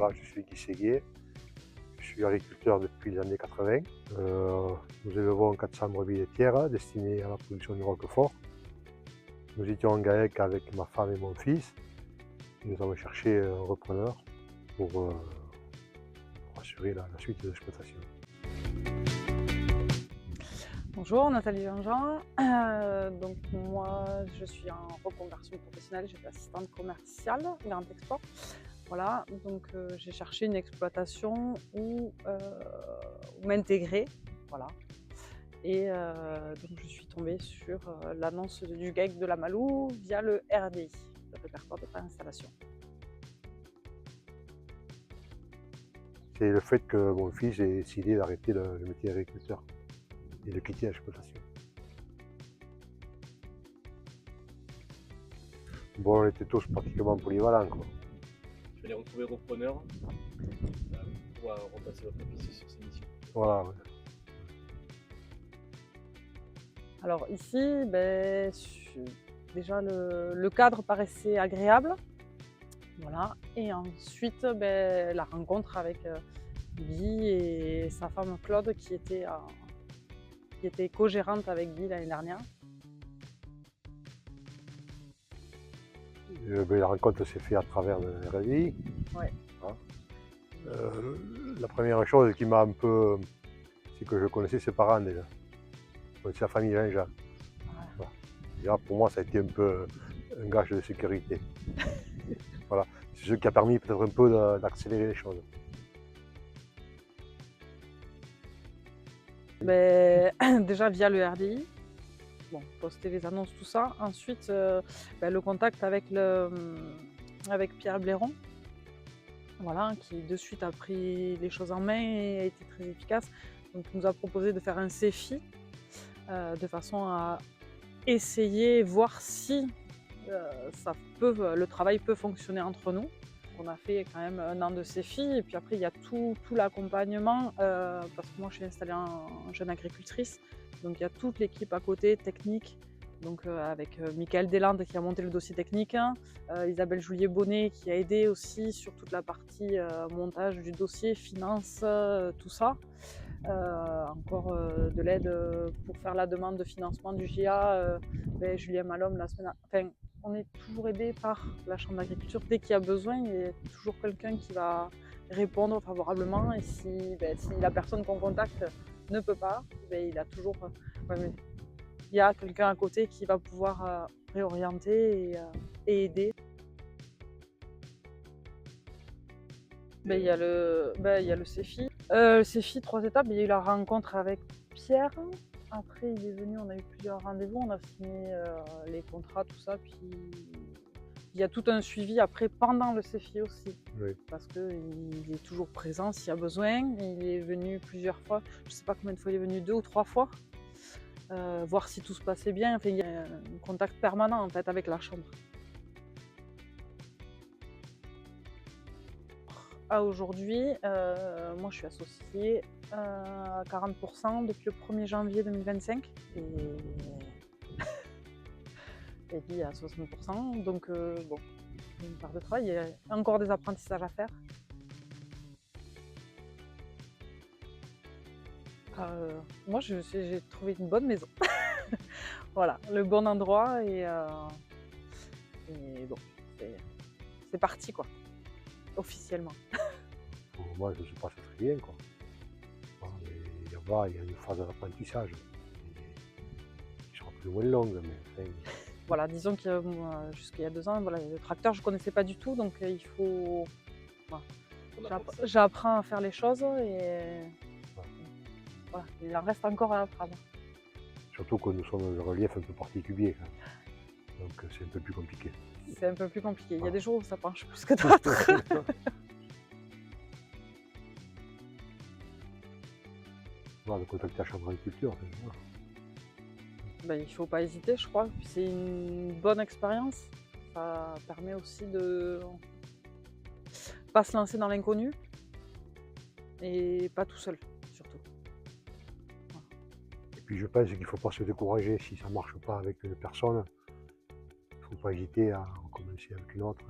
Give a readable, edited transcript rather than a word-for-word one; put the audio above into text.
Moi, je suis Guy Séguier, je suis agriculteur depuis les années 80. Nous élevons 400 brebis laitières destinées à la production du roquefort. Nous étions en GAEC avec ma femme et mon fils. Nous avons cherché un repreneur pour assurer la suite de l'exploitation. Bonjour, Nathalie Jean-Jean. Donc moi, je suis en reconversion professionnelle, j'étais assistante commerciale, grande export. Voilà, donc j'ai cherché une exploitation où m'intégrer, voilà. Et donc je suis tombée sur l'annonce du GAEC de la Malou via le RDI, le répertoire de préinstallation. C'est le fait que mon fils ait décidé d'arrêter le métier d'agriculteur et de quitter l'exploitation. Bon, on était tous pratiquement polyvalents, quoi. Il fallait retrouver repreneur pour remplacer votre fils sur ses missions. Voilà, ouais. Alors ici, déjà le cadre paraissait agréable. Voilà. Et ensuite, la rencontre avec Guy et sa femme Claude qui était co-gérante avec Guy l'année dernière. La rencontre s'est faite à travers le RDI. Ouais. La première chose qui m'a un peu... c'est que je connaissais ses parents déjà. Je connaissais la famille Jean-Jean. Voilà. Déjà, pour moi, ça a été un peu un gage de sécurité. Voilà. C'est ce qui a permis peut-être un peu d'accélérer les choses. Déjà via le RDI, bon, poster les annonces, tout ça. Ensuite, le contact avec Pierre Blairon, voilà, qui de suite a pris les choses en main et a été très efficace. Donc, il nous a proposé de faire un CEFI de façon à essayer, voir si le travail peut fonctionner entre nous. On a fait quand même 1 an de CEFI et puis après il y a tout l'accompagnement parce que moi je suis installée en jeune agricultrice, donc il y a toute l'équipe à côté technique, donc avec Michael Deslandes qui a monté le dossier technique, Isabelle Joulier-Bonnet qui a aidé aussi sur toute la partie montage du dossier, finance, tout ça. Encore de l'aide pour faire la demande de financement du GIA, Julien Malhomme la semaine. Enfin, on est toujours aidé par la Chambre d'agriculture. Dès qu'il y a besoin, il y a toujours quelqu'un qui va répondre favorablement. Et si la personne qu'on contacte ne peut pas, il y a quelqu'un à côté qui va pouvoir réorienter et aider. Il y a le CEFI. Le CEFI, 3 étapes. Il y a eu la rencontre avec Pierre. Après, il est venu, on a eu plusieurs rendez-vous, on a signé les contrats, tout ça. Puis il y a tout un suivi après, pendant le CEFI aussi. Oui. Parce qu'il est toujours présent s'il y a besoin. Il est venu plusieurs fois, je ne sais pas combien de fois il est venu, 2 ou 3 fois. Voir si tout se passait bien. Enfin, il y a un contact permanent en fait avec la Chambre. Aujourd'hui, moi je suis associée à 40% depuis le 1er janvier 2025 et Guy à 60%. Donc bon, une part de travail, il y a encore des apprentissages à faire. Moi j'ai trouvé une bonne maison. Voilà, le bon endroit et bon, c'est parti quoi, officiellement. Pour moi, je ne suis pas très bien, quoi. Il y a une phase d'apprentissage qui sera plus ou moins longue, mais enfin... Voilà, disons que jusqu'il y a 2 ans, voilà, le tracteur je ne connaissais pas du tout, donc il faut... Voilà. J'apprends à faire les choses et voilà, il en reste encore à apprendre. Surtout que nous sommes dans un relief un peu particulier, donc c'est un peu plus compliqué. C'est un peu plus compliqué, il y a des jours où ça penche plus que d'autres. Voilà, de contacter la Chambre d'agriculture. Il ne faut pas hésiter, je crois. C'est une bonne expérience. Ça permet aussi de ne pas se lancer dans l'inconnu et pas tout seul, surtout. Voilà. Et puis je pense qu'il ne faut pas se décourager si ça ne marche pas avec une personne. Il ne faut pas hésiter à recommencer avec une autre.